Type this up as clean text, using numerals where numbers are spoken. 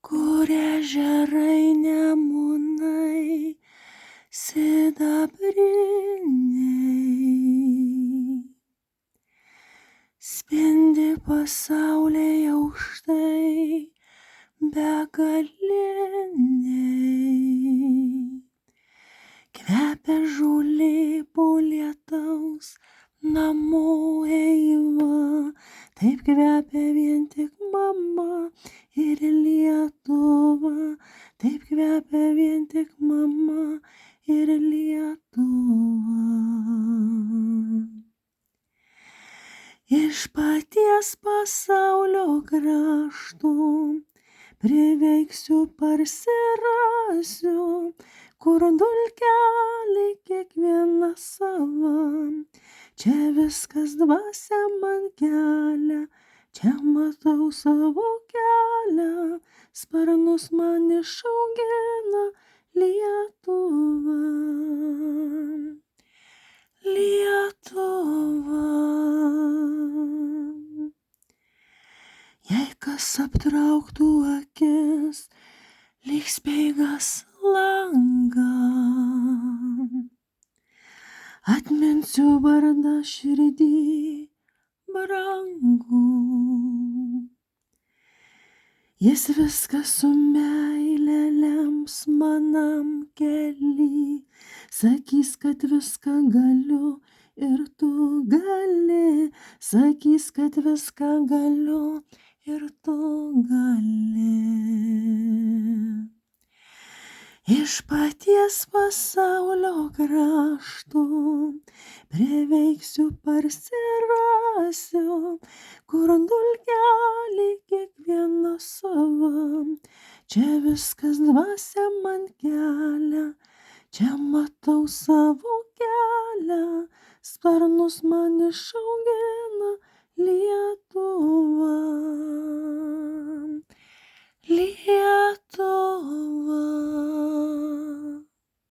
kur ežerai nemunai sidabriniai, spindi pasauliai aukštai begaliniai, kvepia žolė po lietaus namų eiva, taip kvepia vien tik mama ir Lietuva, taip kvepia vien tik mama ir Lietuva. Iš paties pasaulio krašto priveiksiu parsirasiu, kur dulkelė kiekviena sava, čia viskas dvasia man kelia, čia matau savo kelią, sparnus man išaugina Lietuva. Lietuva. Jei kas aptrauktų akis, lyg speigas langą, atminsiu vardą širdį brangų. Jis viską su meile lems manam kely, sakys, kad viską galiu ir tu gali, sakys, kad viską galiu ir tu gali. Iš paties pasaulio krašto priveiksiu parsirasiu, kur dulkelė kiekviena sava, čia viskas dvasia man kelia, čia matau savo kelią, sparnus man išaugina Lietuva.